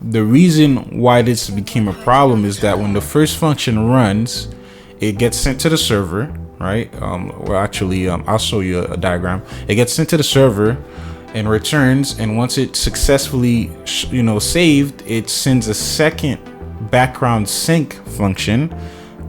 the reason why this became a problem is that when the first function runs, it gets sent to the server, right? I'll show you a diagram. It gets sent to the server and returns, and once it's successfully saved, it sends a second background sync function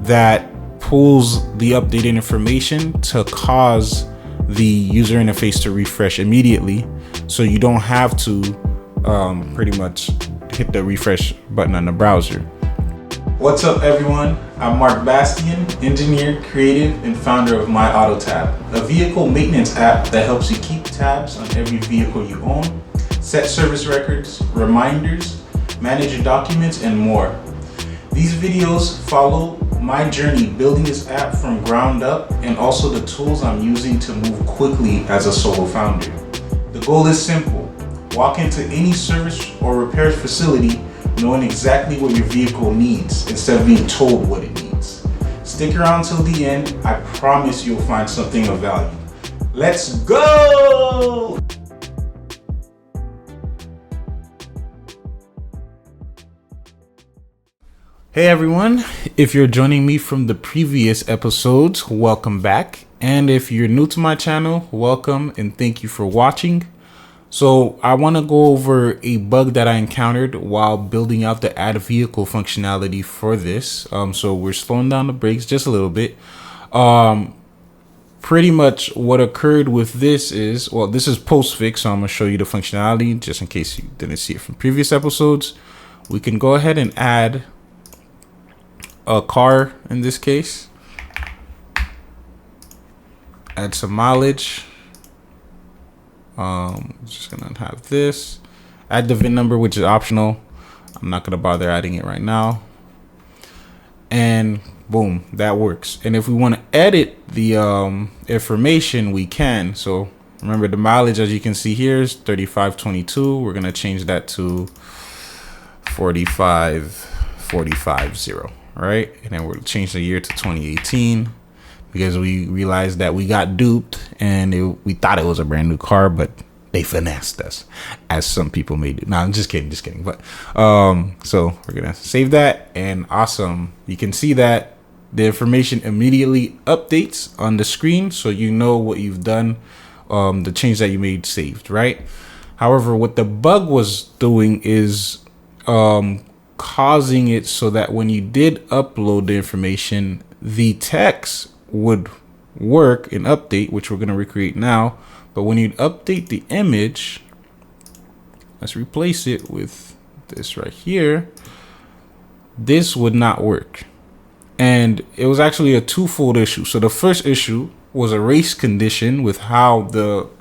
that pulls the updated information to cause the user interface to refresh immediately, so you don't have to pretty much hit the refresh button on the browser. What's up, everyone? I'm Mark Bastian, engineer, creative, and founder of MyAutoTab, a vehicle maintenance app that helps you keep tabs on every vehicle you own, set service records, reminders, manage your documents, and more. These videos follow my journey building this app from ground up, and also the tools I'm using to move quickly as a solo founder. The goal is simple: walk into any service or repair facility knowing exactly what your vehicle needs instead of being told what it needs. Stick around till the end. I promise you'll find something of value. Let's go! Hey everyone, if you're joining me from the previous episodes, welcome back. And if you're new to my channel, welcome and thank you for watching. So I want to go over a bug that I encountered while building out the add vehicle functionality for this. So we're slowing down the brakes just a little bit. Pretty much what occurred with this is, well, this is postfix, so I'm going to show you the functionality just in case you didn't see it from previous episodes. We can go ahead and add a car in this case, add some mileage. Just gonna have this, add the VIN number, which is optional. I'm not gonna bother adding it right now, and boom, that works. And if we want to edit the information, we can. So remember, the mileage, as you can see here, is 3522. We're gonna change that to 45450. Right, and then we'll change the year to 2018 because we realized that we got duped and we thought it was a brand new car, but they finessed us, as some people may do. No, I'm just kidding. But so we're gonna save that, and awesome, you can see that the information immediately updates on the screen, so you know what you've done, the change that you made saved, right? However, what the bug was doing is causing it so that when you did upload the information, the text would work and update, which we're going to recreate now. But when you update the image, let's replace it with this right here, this would not work. And it was actually a twofold issue. So the first issue was a race condition with how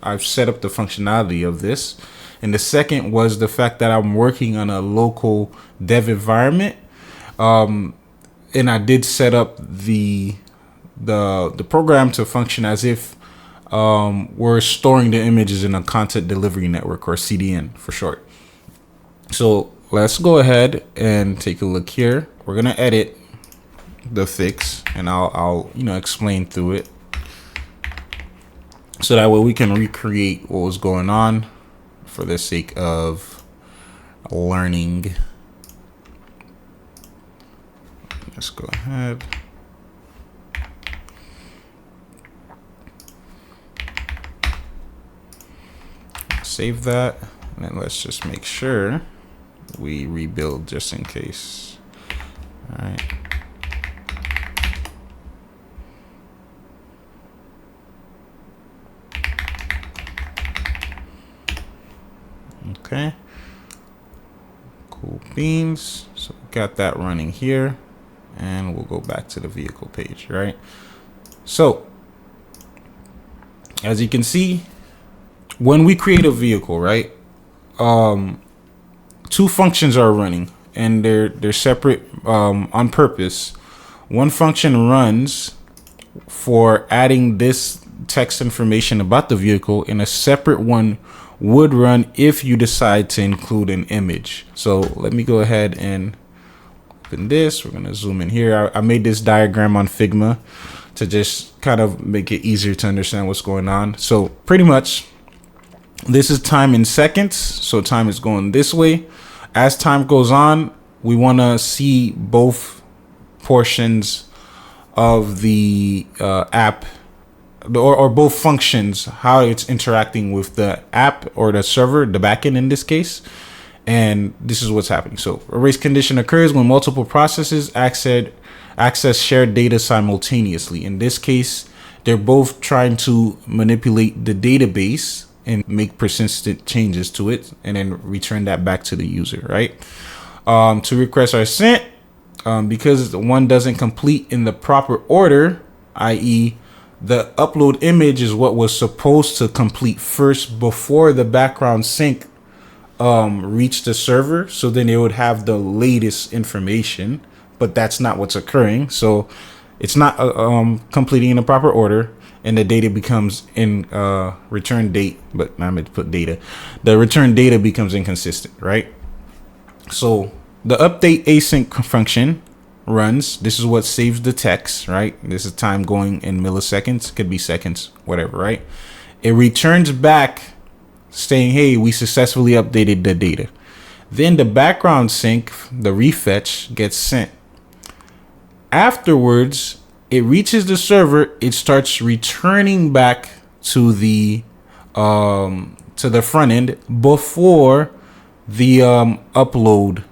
I've set up the functionality of this. And the second was the fact that I'm working on a local dev environment. And I did set up the program to function as if we're storing the images in a content delivery network, or CDN for short. So let's go ahead and take a look here. We're going to edit the fix, and I'll explain through it, so that way we can recreate what was going on for the sake of learning. Let's go ahead. Save that, and then let's just make sure we rebuild just in case. All right. Okay, cool beans. So we got that running here, and we'll go back to the vehicle page, right? So as you can see, when we create a vehicle, right, two functions are running, and they're separate on purpose. One function runs for adding this text information about the vehicle, and a separate one would run if you decide to include an image. So let me go ahead and open this. We're going to zoom in here. I made this diagram on Figma to just kind of make it easier to understand what's going on. So pretty much this is time in seconds. So time is going this way. as time goes on, we want to see both portions of the app, or both functions, how it's interacting with the app or the server, the backend in this case. And this is what's happening. So a race condition occurs when multiple processes access shared data simultaneously. In this case, they're both trying to manipulate the database and make persistent changes to it, and then return that back to the user, right? Two requests are sent because one doesn't complete in the proper order, i.e., the upload image is what was supposed to complete first before the background sync reached the server. So then it would have the latest information, but that's not what's occurring. So it's not completing in the proper order, and the data becomes in return date, but I'm going to put data. The return data becomes inconsistent, right? So the update async function runs. This is what saves the text, right? This is time going in milliseconds, could be seconds, whatever, right? It returns back saying, hey, we successfully updated the data. Then the background sync, the refetch, gets sent. Afterwards, it reaches the server. It starts returning back to the front end before the upload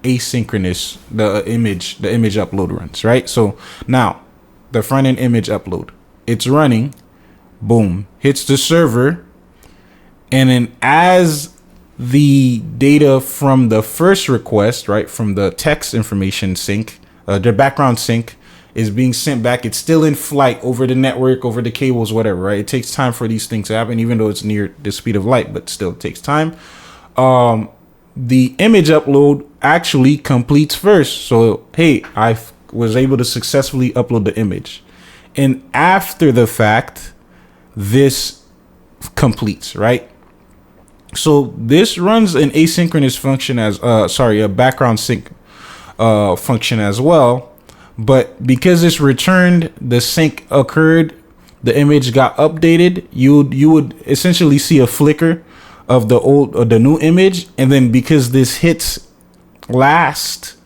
asynchronous, the image upload runs, right? So now the front end image upload, it's running, boom, hits the server, and then as the data from the first request, right, from the text information sync, the background sync is being sent back, it's still in flight over the network, over the cables, whatever, right? It takes time for these things to happen, even though it's near the speed of light, but still it takes time. The image upload actually completes first. So, hey, I was able to successfully upload the image. And after the fact, this completes, right? So this runs an asynchronous function as, a background sync function as well. But because it's returned, the sync occurred, the image got updated, you would essentially see a flicker of the old or the new image, and then because this hits last,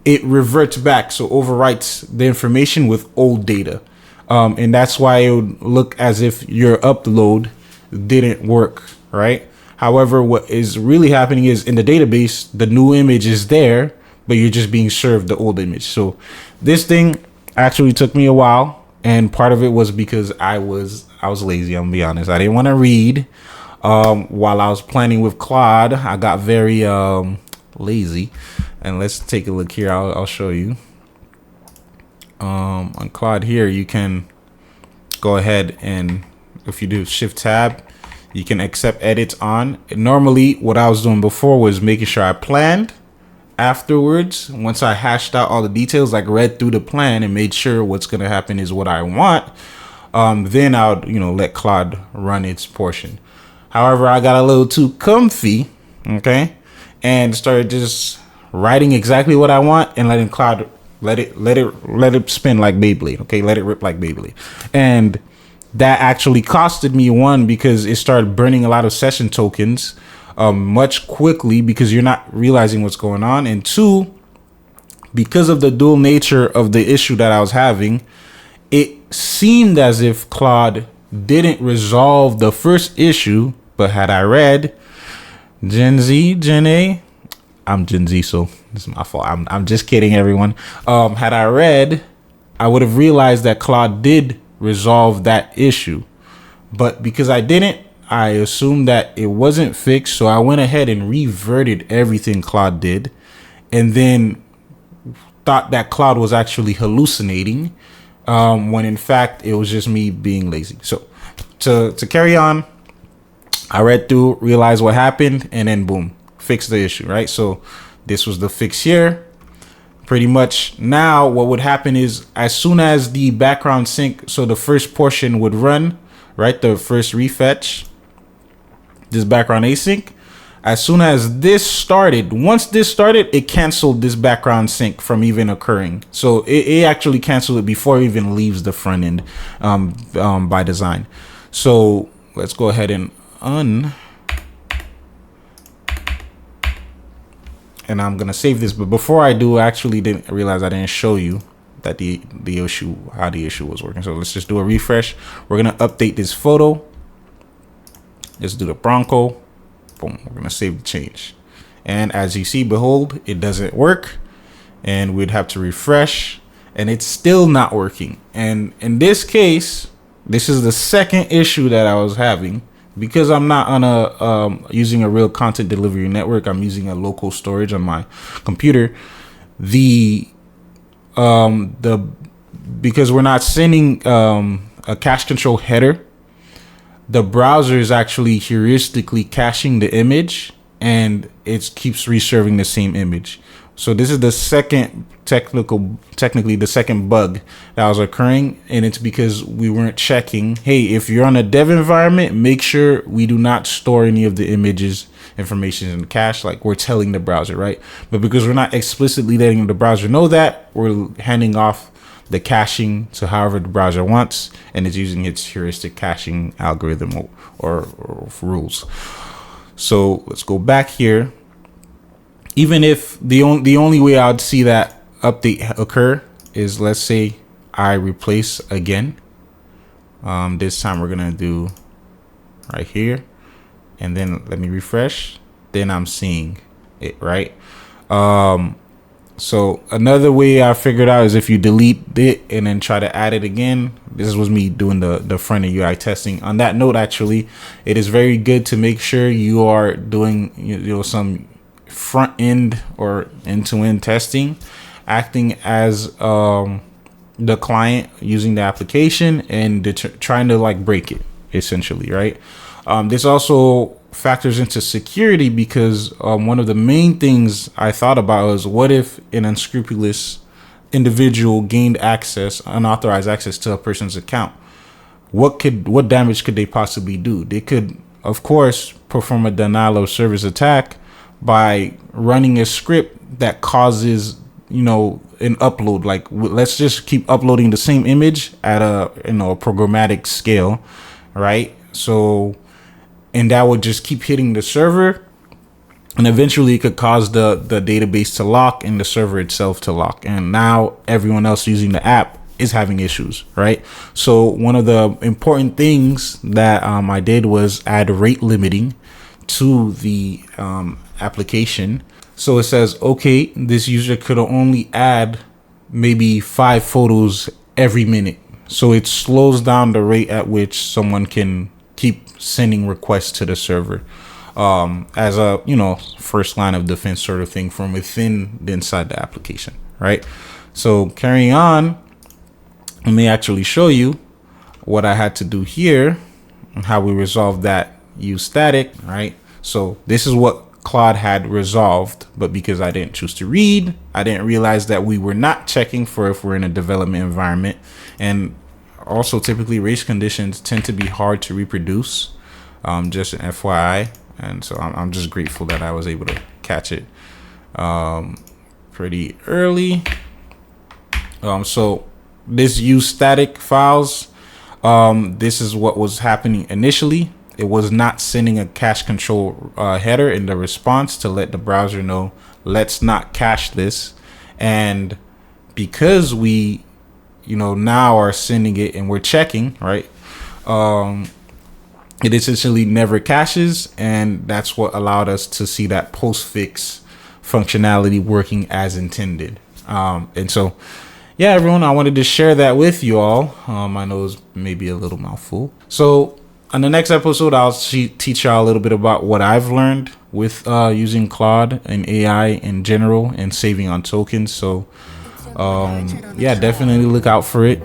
it reverts back, so overwrites the information with old data, and that's why it would look as if your upload didn't work, right? However, what is really happening is in the database, the new image is there, but you're just being served the old image. So this thing actually took me a while, and part of it was because I was lazy. I'm gonna be honest. I didn't want to read. While I was planning with Claude, I got very lazy, and let's take a look here. I'll show you. On Claude here, you can go ahead and if you do Shift Tab, you can accept edits on. Normally, what I was doing before was making sure I planned. Afterwards, once I hashed out all the details, like read through the plan and made sure what's gonna happen is what I want, then I would let Claude run its portion. However, I got a little too comfy, okay, and started just writing exactly what I want and letting Claude let it spin like Beyblade, okay, let it rip like Beyblade. And that actually costed me, one, because it started burning a lot of session tokens much quickly because you're not realizing what's going on, and two, because of the dual nature of the issue that I was having, it seemed as if Claude didn't resolve the first issue. But had I read Gen A, I'm Gen Z, so this is my fault. I'm just kidding, everyone. Had I read, I would have realized that Claude did resolve that issue. But because I didn't, I assumed that it wasn't fixed. So I went ahead and reverted everything Claude did, and then thought that Claude was actually hallucinating, when in fact it was just me being lazy. So to carry on, I read through, realized what happened, and then boom, fix the issue, right? So this was the fix here. Pretty much now what would happen is as soon as the background sync, so the first portion would run, right? The first refetch, this background async. As soon as this started, once this started, it canceled this background sync from even occurring. So it actually canceled it before it even leaves the front end by design. So let's go ahead and and I'm gonna save this. But before I do, I actually didn't realize I didn't show you that the issue, how the issue was working. So let's just do a refresh. We're gonna update this photo. Let's do the Bronco. Boom. We're gonna save the change. And as you see, behold, it doesn't work. And we'd have to refresh, and it's still not working. And in this case, this is the second issue that I was having, because I'm not on a using a real content delivery network. I'm using a local storage on my computer. Because we're not sending a cache control header, the browser is actually heuristically caching the image, and it keeps reserving the same image. So this is the second technically the second bug that was occurring, and it's because we weren't checking. Hey, if you're on a dev environment, make sure we do not store any of the images information in the cache, like we're telling the browser, right? But because we're not explicitly letting the browser know that, we're handing off the caching to however the browser wants, and it's using its heuristic caching algorithm or rules. So let's go back here. Even if the only way I'd see that update occur is, let's say I replace again. This time we're gonna do right here, and then let me refresh. Then I'm seeing it, right? So another way I figured out is if you delete it and then try to add it again. This was me doing the front end UI testing. On that note, actually, it is very good to make sure you are doing some front end or end-to-end testing, acting as the client using the application and trying to like break it, essentially, right? This also factors into security, because one of the main things I thought about was, what if an unscrupulous individual gained unauthorized access to a person's account? What damage could they possibly do? They could, of course, perform a denial of service attack by running a script that causes, an upload. Like, let's just keep uploading the same image at a programmatic scale, right? So, and that would just keep hitting the server, and eventually it could cause the database to lock and the server itself to lock. And now everyone else using the app is having issues, right? So one of the important things that I did was add rate limiting to the application. So it says, okay, this user could only add maybe 5 photos every minute. So it slows down the rate at which someone can keep sending requests to the server, as a first line of defense sort of thing from within inside the application, right? So carrying on, let me actually show you what I had to do here and how we resolved that use static, right? So this is what Claude had resolved, but because I didn't choose to read, I didn't realize that we were not checking for if we're in a development environment. And also typically race conditions tend to be hard to reproduce, just an FYI. And so I'm just grateful that I was able to catch it pretty early. So this use static files, this is what was happening initially. It was not sending a cache control header in the response to let the browser know, let's not cache this. And because we, now are sending it and we're checking, right? It essentially never caches, and that's what allowed us to see that postfix functionality working as intended. And so, yeah, everyone, I wanted to share that with you all. I know it's maybe a little mouthful. So on the next episode, I'll teach y'all a little bit about what I've learned with using Claude and AI in general and saving on tokens. So yeah, definitely look out for it.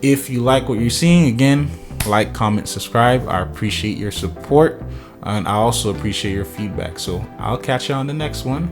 If you like what you're seeing, again, like, comment, subscribe. I appreciate your support, and I also appreciate your feedback. So I'll catch you on the next one.